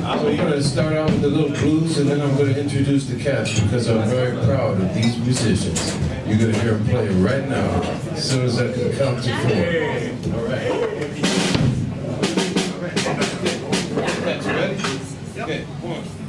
So we're going to start out with the little blues, and then I'm going to introduce the cats because I'm very proud of these musicians. You're going to hear them play right now, as soon as I can count to 4. All right. Cats, ready? Okay, 1.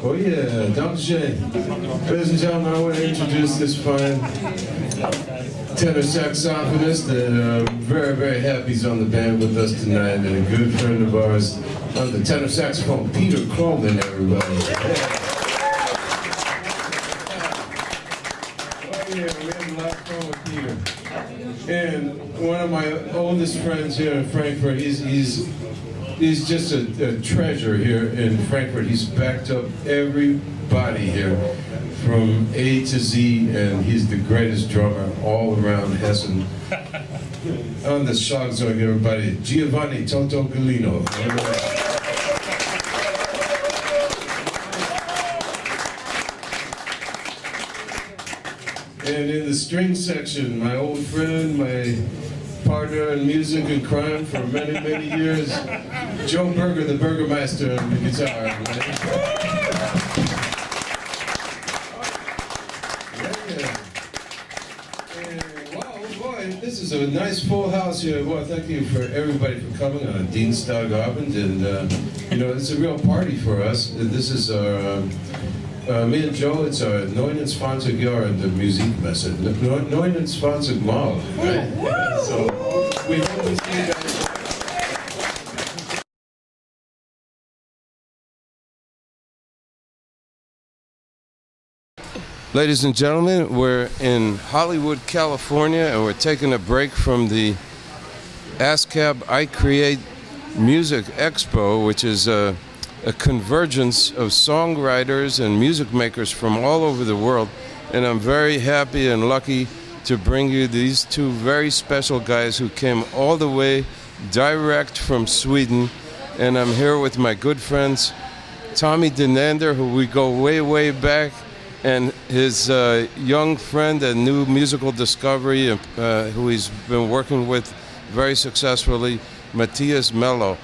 Oh yeah, Dr. J. Ladies and gentlemen, I want to introduce this fine tenor saxophonist, and I'm very, very happy he's on the band with us tonight, and a good friend of ours on the tenor saxophone, Peter Coleman, everybody. Oh yeah, we had a lot of fun with Peter. And one of my oldest friends here in Frankfurt, he's just a treasure here in Frankfurt. He's backed up everybody here from A to Z, and he's the greatest drummer all around Hessen. On the Schlagzeug, everybody, Giovanni Toto Galino. And in the string section, my old friend, my partner in music and crime for many, many years, Joe Berger, the Burgermeister on the guitar. And wow, boy, this is a nice full house here. Well, thank you for everybody for coming on Dienstagabend, and you know, it's a real party for us. This is our. Me and Joe, it's our 29 Jahre in der Musikmesse. 29 Mal, right? So, we hope to see you guys. Ladies and gentlemen, we're in Hollywood, California, and we're taking a break from the ASCAP I Create Music Expo, which is a convergence of songwriters and music makers from all over the world, and I'm very happy and lucky to bring you these two very special guys who came all the way direct from Sweden. And I'm here with my good friends Tommy Denander, who we go way, way back, and his young friend and new musical discovery, who he's been working with very successfully, Matthias Mello.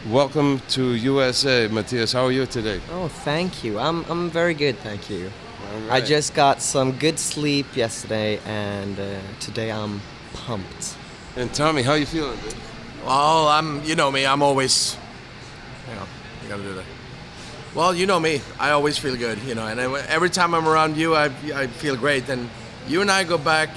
Welcome to USA, Matthias. How are you today? Oh, thank you. I'm very good, thank you. All right. I just got some good sleep yesterday, and today I'm pumped. And Tommy, how you feeling, dude? Well, you know me, I'm always, you gotta do that. Well, you know me, I always feel good, and every time I'm around you, I feel great. And you and I go back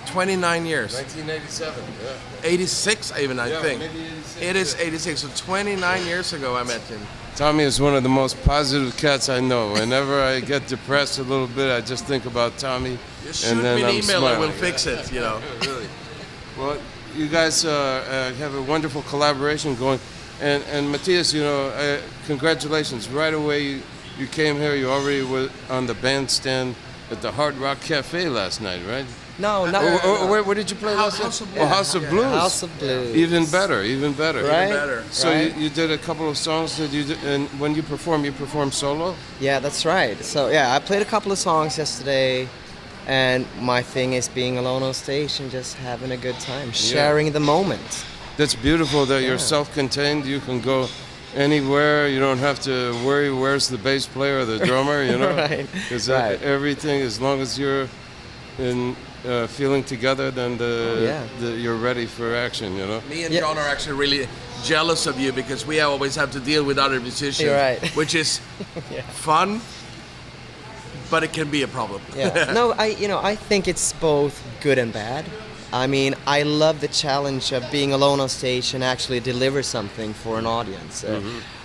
29 years. 1987, yeah. 86 even, I think. Maybe 86. It is 86, so 29 years ago I met him. Tommy is one of the most positive cats I know. Whenever I get depressed a little bit, I just think about Tommy. Just shoot and then me an I'm email smiling. and we'll fix it, Yeah, really. Well, you guys have a wonderful collaboration going. And Matthias, congratulations. Right away you came here, you already were on the bandstand at the Hard Rock Cafe last night, right? No, not Where did you play last night? House of Blues. Oh, House of Blues. House of Blues. Even better. Right? Even better. So Right? you did a couple of songs that you did, and when you perform solo? Yeah, that's right. So yeah, I played a couple of songs yesterday, and my thing is being alone on stage and just having a good time, sharing the moment. That's beautiful that you're self-contained. You can go anywhere. You don't have to worry where's the bass player or the drummer, Right. Because Right. everything, as long as you're in feeling together, then you're ready for action, Me and John are actually really jealous of you because we always have to deal with other musicians, You're right. which is fun, but it can be a problem. Yeah. No, I think it's both good and bad. I mean, I love the challenge of being alone on stage and actually deliver something for an audience.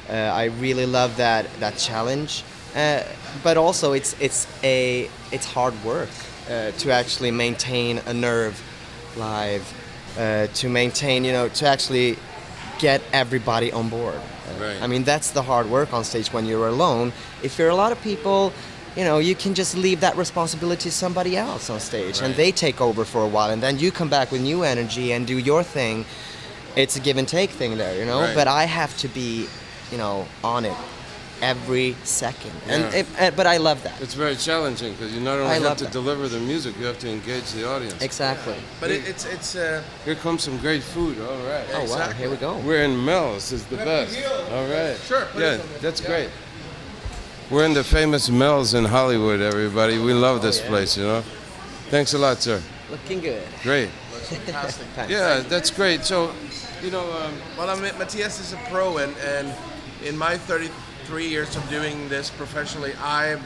I really love that challenge, but also it's hard work to actually maintain a nerve live, to maintain, to actually get everybody on board. Right. I mean, that's the hard work on stage when you're alone. If you're a lot of people, you can just leave that responsibility to somebody else on stage, and they take over for a while, and then you come back with new energy and do your thing. It's a give and take thing there, Right. But I have to be, on it every second, but I love that. It's very challenging because you not I only have love to that. deliver the music, you have to engage the audience. Exactly. But it's Here comes some great food. All right. Oh wow, Exactly. here we go. We're in Mel's. Is the best. All right. Sure. Yeah, that's great. We're in the famous Mel's in Hollywood, everybody. We love this place, Thanks a lot, sir. Looking good. Great. fantastic. Thanks. Yeah, that's great. So, Well, Matthias is a pro, and in my 3 years of doing this professionally, I've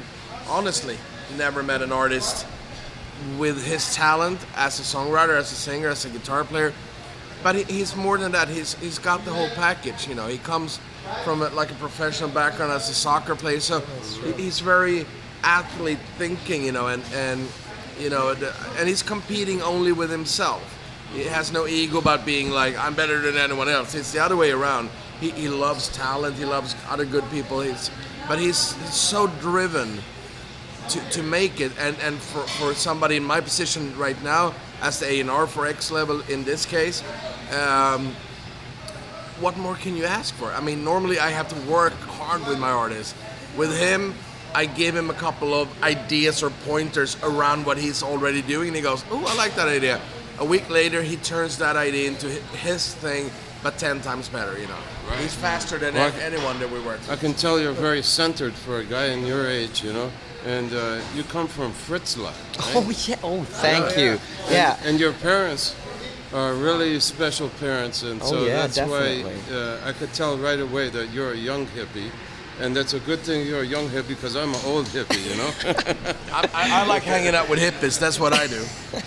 honestly never met an artist with his talent as a songwriter, as a singer, as a guitar player. But he's more than that. He's got the whole package. You know, he comes from like a professional background as a soccer player, so he's very athlete thinking. You know, and you know, and he's competing only with himself. He has no ego about being like, I'm better than anyone else. It's the other way around. He loves talent. He loves other good people. But he's so driven to make it. And for somebody in my position right now, as the A&R for X Level in this case, what more can you ask for? I mean, normally I have to work hard with my artists. With him, I give him a couple of ideas or pointers around what he's already doing, and he goes, "Oh, I like that idea." A week later, he turns that idea into his thing, but 10 times better, you know. Right. He's faster than anyone that we work with. I can tell you're very centered for a guy in your age, you know. And you come from Fritzlar, right? Oh, yeah. Oh, thank you. Yeah. And your parents are really special parents, and so that's definitely. why I could tell right away that you're a young hippie. And that's a good thing you're a young hippie, because I'm an old hippie, you know? I like hanging out with hippies. That's what I do.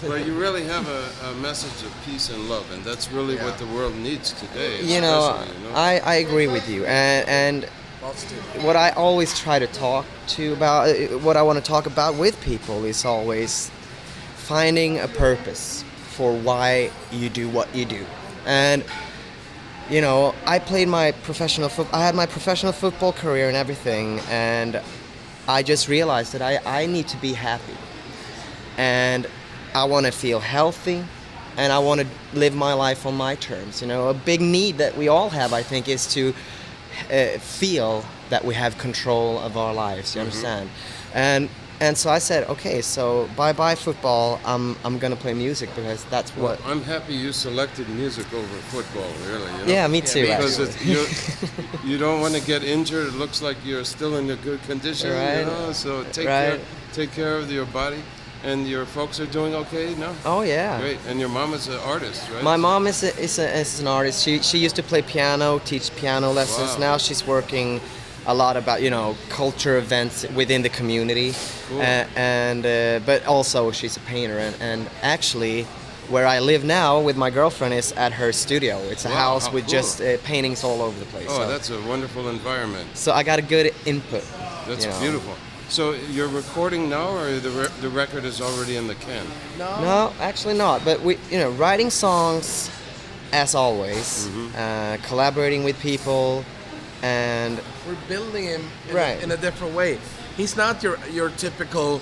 But you really have a message of peace and love, and that's really what the world needs today. You know, I agree with you. And what I always try to talk to about, what I want to talk about with people is always finding a purpose for why you do what you do. And you know, I played my professional football. I had my professional football career and everything, and I just realized that I need to be happy, and I want to feel healthy, and I want to live my life on my terms. You know, a big need that we all have, I think, is to feel that we have control of our lives. You understand? And so I said, okay, so bye football. I'm gonna play music, because that's what. I'm happy you selected music over football, really. You know? Yeah, me too. Because you don't want to get injured. It looks like you're still in a good condition, right. You know. So take care of your body. And your folks are doing okay now? Oh yeah. Great. And your mom is an artist, right? My mom is an artist. She used to play piano, teach piano lessons. Wow. Now she's working a lot about, you know, culture events within the community. Cool. But also she's a painter, and actually where I live now with my girlfriend is at her studio. It's a house with just paintings all over the place. Oh, so that's a wonderful environment. So I got a good input. That's beautiful. So you're recording now, or the record is already in the can? No, actually not. But we, you know, writing songs as always, collaborating with people. And we're building him in a different way. He's not your typical,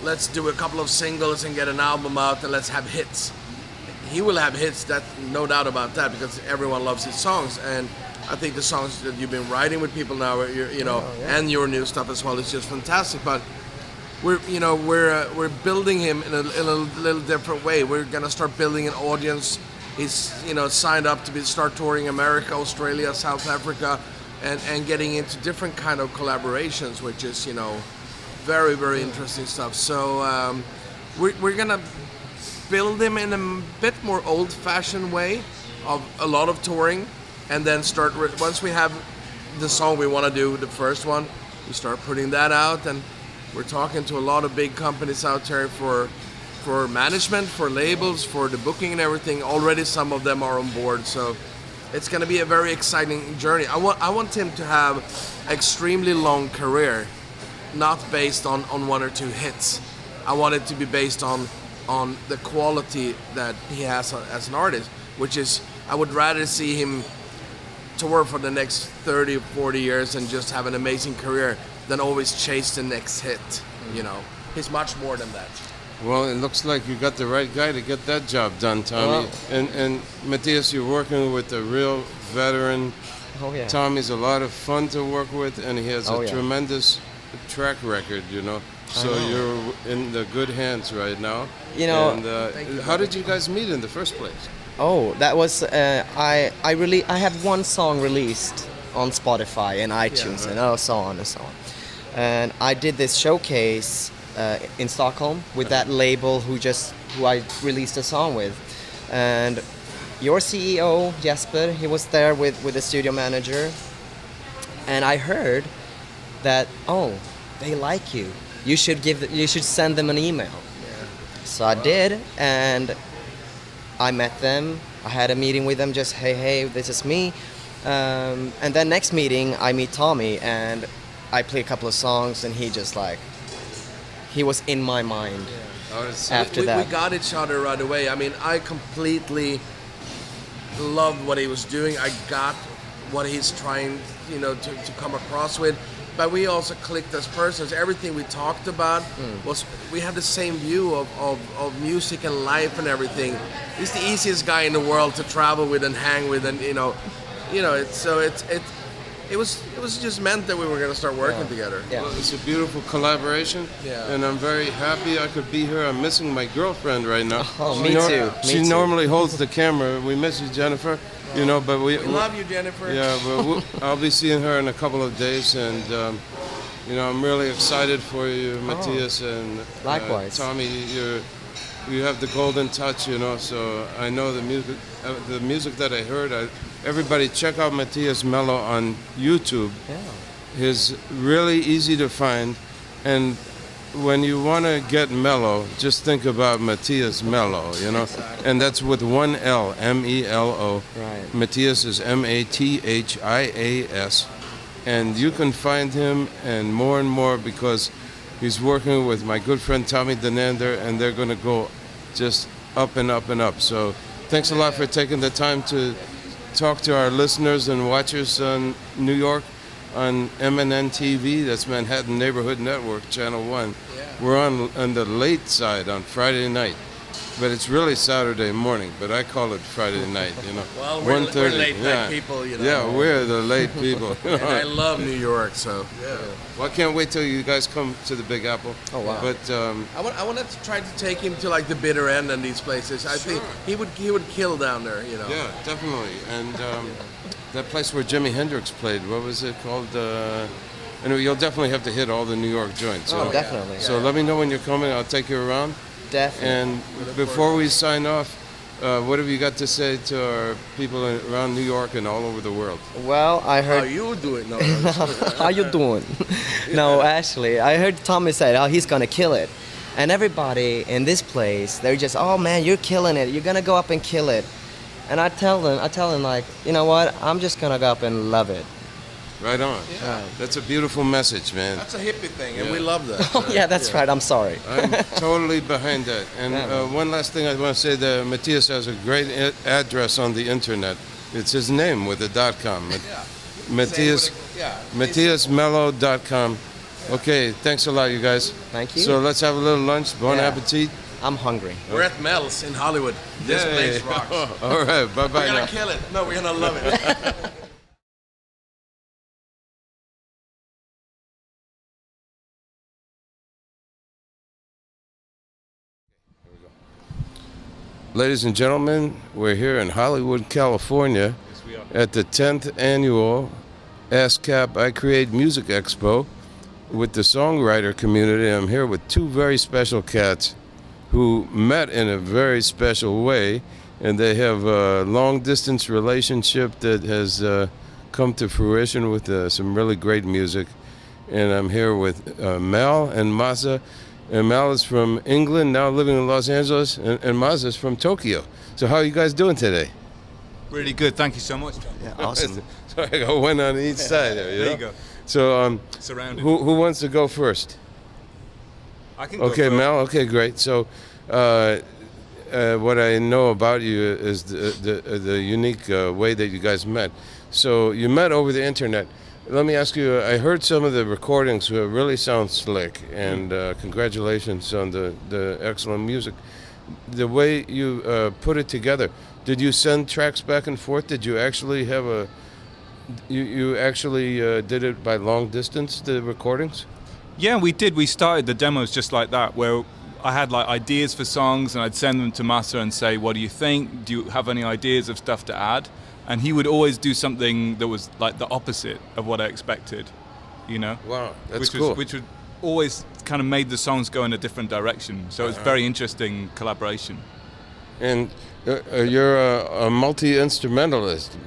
let's do a couple of singles and get an album out and let's have hits. He will have hits, that no doubt about that, because everyone loves his songs. And I think the songs that you've been writing with people now, and your new stuff as well, is just fantastic. But we're building him in a little different way. We're gonna start building an audience. He's signed up to start touring America, Australia, South Africa. And getting into different kind of collaborations, which is, very, very interesting stuff. So we're gonna build him in a bit more old-fashioned way of a lot of touring, and then once we have the song we want to do, the first one, we start putting that out, and we're talking to a lot of big companies out there for management, for labels, for the booking and everything. Already some of them are on board, so it's going to be a very exciting journey. I want him to have extremely long career, not based on one or two hits. I want it to be based on the quality that he has as an artist, which is, I would rather see him tour for the next 30 or 40 years and just have an amazing career than always chase the next hit. He's much more than that. Well, it looks like you got the right guy to get that job done, Tommy. And Matthias, you're working with a real veteran. Oh yeah. Tommy's a lot of fun to work with, and he has a tremendous track record, So you're in the good hands right now. And how did you guys meet in the first place? Oh, that was I have one song released on Spotify and iTunes, and so on and so on. And I did this showcase in Stockholm with that label who I released a song with, and your CEO Jesper, he was there with the studio manager, and I heard that, oh, they like you. You should send them an email. So I did, and I met them. I had a meeting with them, just, hey, this is me. And then next meeting, I meet Tommy, and I play a couple of songs, and he was in my mind after that. We got each other right away. I mean, I completely loved what he was doing. I got what he's trying, to come across with. But we also clicked as persons. Everything we talked about was, we had the same view of music and life and everything. He's the easiest guy in the world to travel with and hang with, and it was just meant that we were going to start working together. Yeah. Well, it's a beautiful collaboration, and I'm very happy I could be here. I'm missing my girlfriend right now. Oh, me too. She normally holds the camera. We miss you, Jennifer. But we love you, Jennifer. Yeah, but I'll be seeing her in a couple of days, and I'm really excited for you, Matthias, and likewise. Tommy. You have the golden touch, So I know the music that I heard. Everybody, check out Matthias Mello on YouTube. Yeah. He's really easy to find, and when you want to get mellow, just think about Matthias Mello, and that's with one L, M-E-L-O. Right. Matthias is M-A-T-H-I-A-S, and you can find him and more because he's working with my good friend Tommy Denander, and they're going to go just up and up and up. So thanks a lot for taking the time to talk to our listeners and watchers in New York on MNN TV, that's Manhattan Neighborhood Network, Channel 1. Yeah. We're on the late side on Friday night, but it's really Saturday morning, but I call it Friday night, Well, we're 1:30. late night people, Yeah, we're the late people. And I love New York, so. Yeah. Well, I can't wait till you guys come to the Big Apple. Oh, wow. But I wanted to try to take him to the bitter end and these places. I think he would kill down there, Yeah, definitely. And that place where Jimi Hendrix played, what was it called? Anyway, you'll definitely have to hit all the New York joints. Oh, definitely. So let me know when you're coming. I'll take you around. Definitely. And before we sign off, what have you got to say to our people around New York and all over the world? Well, I heard... How you do it? No. How you doing? No, actually, I heard Tommy say, he's gonna kill it. And everybody in this place, they're just, oh man, you're killing it. You're gonna go up and kill it. And I tell them you know what? I'm just gonna go up and love it. Right on. Yeah. That's a beautiful message, man. That's a hippie thing, and we love that. Oh yeah, that's right. I'm sorry. I'm totally behind that. And one last thing I want to say, that Matthias has a great address on the internet. It's his name with a .com. Matthias, MatthiasMello.com. Okay, thanks a lot, you guys. Thank you. So let's have a little lunch. Bon appetit. I'm hungry. We're at Mel's in Hollywood. This place rocks. All right, bye-bye We're now. gonna kill it. No, we're gonna love it. Ladies and gentlemen, we're here in Hollywood, California at the 10th annual ASCAP I Create Music Expo with the songwriter community. I'm here with two very special cats who met in a very special way, and they have a long-distance relationship that has come to fruition with some really great music. And I'm here with Mel and Masa. And Mal is from England, now living in Los Angeles, and Masa is from Tokyo. So how are you guys doing today? Really good, thank you so much, John. Yeah, awesome. So I got one on each side there, There you go. So Surrounded. who wants to go first? I can go Okay, first. Mel. Okay, great. So what I know about you is the unique way that you guys met. So you met over the internet. Let me ask you, I heard some of the recordings really sound slick, and congratulations on the excellent music. The way you put it together, did you send tracks back and forth? Did you actually have you actually did it by long distance, the recordings? Yeah, we did. We started the demos just like that, where I had ideas for songs, and I'd send them to Masa and say, what do you think? Do you have any ideas of stuff to add? And he would always do something that was the opposite of what I expected, Wow, that's which cool. Which would always kind of made the songs go in a different direction. So it's very interesting collaboration. And you're a multi-instrumentalist,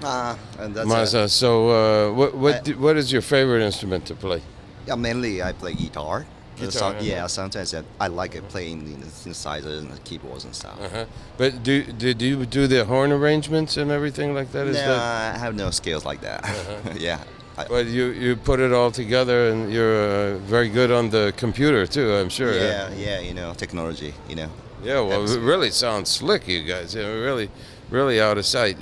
And that's Masa. So what is your favorite instrument to play? Yeah, mainly I play guitar. Guitar, Yeah, sometimes I like playing the synthesizers and the keyboards and stuff. But did you do the horn arrangements and everything like that? No, Is that? I have no skills like that. Yeah. But you put it all together, and you're very good on the computer too, I'm sure. Yeah, technology, Yeah, well, it really sounds slick, you guys. Really out of sight.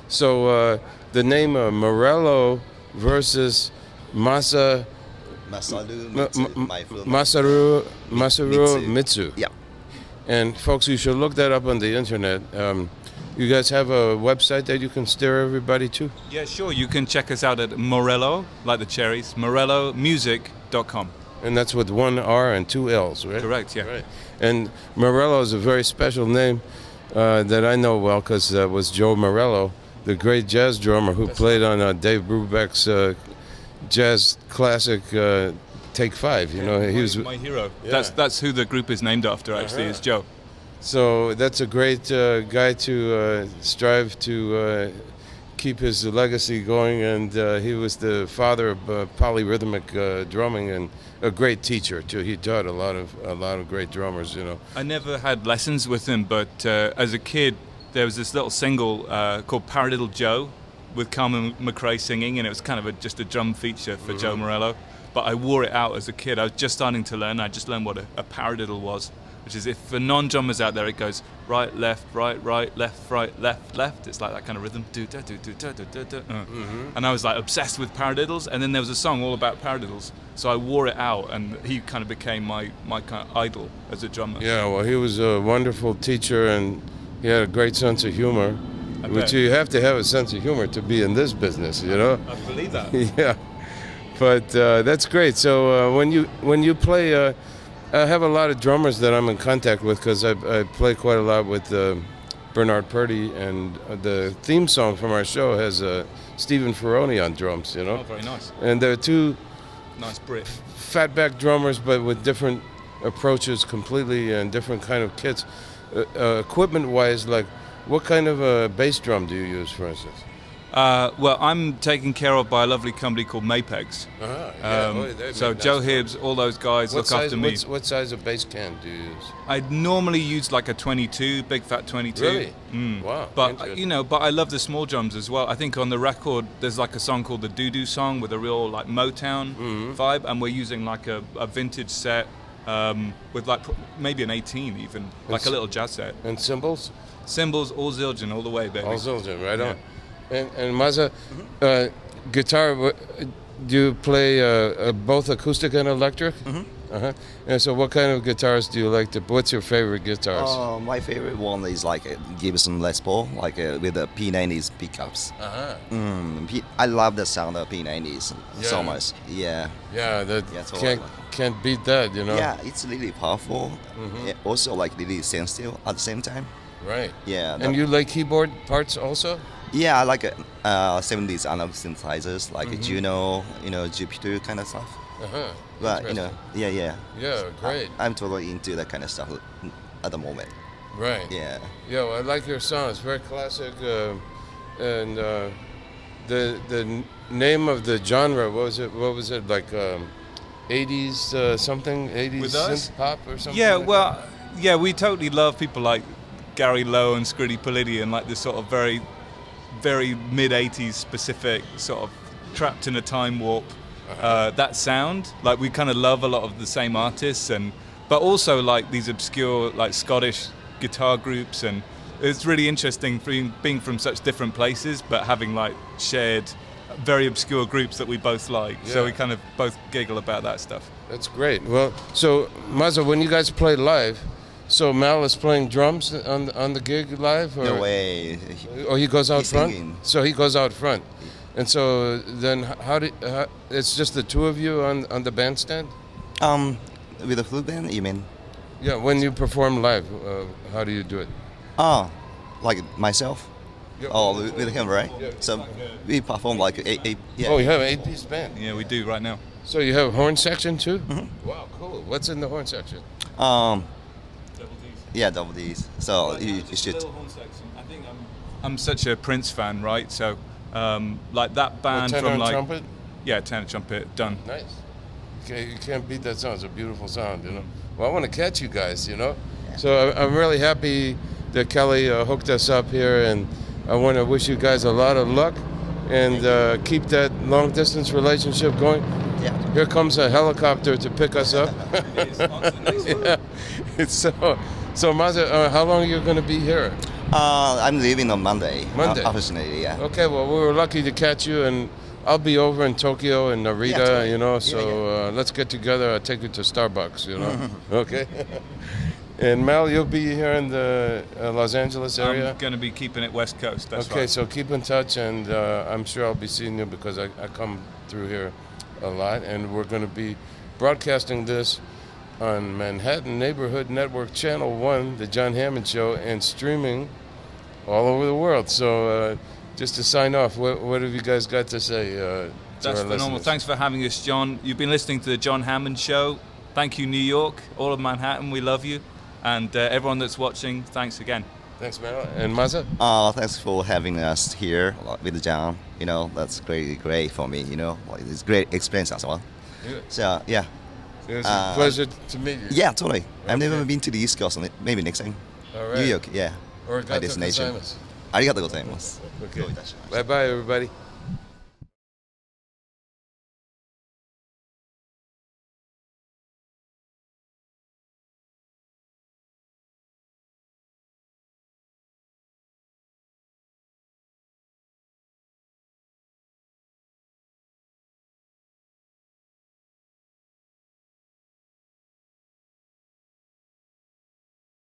So the name of Morello versus Masaru Mitsu. Yeah. And folks, you should look that up on the internet. You guys have a website that you can steer everybody to? Yeah, sure. You can check us out at Morello, like the cherries, morellomusic.com. And that's with one R and two L's, right? Correct, yeah. Right. And Morello is a very special name that I know well because that was Joe Morello, the great jazz drummer who played on Dave Brubeck's jazz classic Take Five. He was my hero. Yeah. That's who the group is named after. Actually, is Joe. So that's a great guy to strive to keep his legacy going, and he was the father of polyrhythmic drumming and a great teacher too. He taught a lot of great drummers. I never had lessons with him, but as a kid, there was this little single called Paradiddle Joe with Carmen McRae singing, and it was kind of just a drum feature for Joe Morello. But I wore it out as a kid. I was just starting to learn. I just learned what a paradiddle was, which is, if for non-drummers out there, it goes right, left, right, left, right, left, left. It's like that kind of rhythm. And I was like obsessed with paradiddles. And then there was a song all about paradiddles. So I wore it out, and he kind of became my kind of idol as a drummer. Yeah, well, he was a wonderful teacher, and he had a great sense of humor, which you have to have a sense of humor to be in this business, I believe that. Yeah, but that's great. So when you play, I have a lot of drummers that I'm in contact with because I play quite a lot with Bernard Purdy, and the theme song from our show has Stephen Ferroni on drums. Oh, very nice. And there are two Nice Brit. fatback drummers, but with different approaches completely and different kind of kits. Equipment-wise, like what kind of a bass drum do you use, for instance? Well, I'm taken care of by a lovely company called Mapex. So Joe Hibbs, all those guys look after me. What size of bass can do you use? I normally use like a 22, big fat 22. Really? Mm. Wow. But interesting. but I love the small drums as well. I think on the record there's like a song called the Doo Doo Song with a real like Motown vibe, and we're using like a vintage set with like maybe an 18 even, like a little jazz set. And cymbals? Cymbals, all Zildjian, all the way, baby. All Zildjian, right on. And Maza, guitar, do you play both acoustic and electric? And so what kind of guitars do you like to, what's your favorite guitars? My favorite one is like a Gibson Les Paul, like with the P90s pickups. I love the sound of P90s so much. Yeah. Yeah, That's all I like. can't beat that, Yeah, it's really powerful. Also like really sensitive at the same time. Right. Yeah. And you like keyboard parts also? Yeah, I like 70s analog synthesizers like Juno, Jupiter kind of stuff. But yeah. Yeah, great. I'm totally into that kind of stuff at the moment. Right. Yeah. Yeah, well, I like your song. It's very classic. And the name of the genre, what was it like 80s something? 80s With us? synth pop or something? Yeah, like well, that? yeah, we totally love people like Gary Lowe and Scritti Politti and like this sort of very, very mid-80s specific sort of trapped in a time warp. That sound, like we kind of love a lot of the same artists, but also like these obscure like Scottish guitar groups, and it's really interesting being from such different places but having like shared very obscure groups that we both like. So we kind of both giggle about that stuff. That's great. Well, so Maza, when you guys play live, so Mal is playing drums on the gig live? Or? No way. Or he goes out He's front? singing. So he goes out front. And so then it's just the two of you on the bandstand? With a flute band, you mean? Yeah, when you perform live, how do you do it? Like myself? With him, right? Yeah. So we perform like a yeah. Oh, you have an 8-piece band? Yeah, we do right now. So you have horn section too? Wow, cool. What's in the horn section? Yeah, double D's. So you should. Little horn section. I think I'm such a Prince fan, right? So like that band tenor from and like trumpet? yeah, tenor trumpet done. Nice. You can't beat that sound. It's a beautiful sound, you know. Well, I want to catch you guys, you know. So I'm really happy that Kelly hooked us up here, and I want to wish you guys a lot of luck and keep that long distance relationship going. Yeah. Here comes a helicopter to pick us up. Yeah. It's so Maza, how long are you going to be here? I'm leaving on Monday. Monday? Unfortunately, yeah. Okay, well, we were lucky to catch you, and I'll be over in Tokyo and Narita, Yeah, totally. you know, Yeah, so let's get together. I'll take you to Starbucks, you know. Okay? And Mel, you'll be here in the Los Angeles area? I'm going to be keeping it West Coast. That's Okay, right. so keep in touch, and I'm sure I'll be seeing you because I come through here a lot, and we're going to be broadcasting this on Manhattan Neighborhood Network Channel 1, The Jon Hammond Show, and streaming all over the world. So just to sign off, what have you guys got to say to That's our phenomenal. listeners? Thanks for having us, John. You've been listening to the Jon Hammond Show. Thank you, New York, all of Manhattan. We love you. And everyone that's watching, thanks again. Thanks, Mel. And Maza? Thanks for having us here with John. You know, that's great for me. You know, like, it's great experience as well. Yeah. So yeah, It's a pleasure to meet you. yeah, totally. I've never Okay. been to the East Coast. Maybe next time. All right. New York, yeah. Arigato My destination. gozaimasu. ありがとうございます。 Okay. Bye-bye, everybody.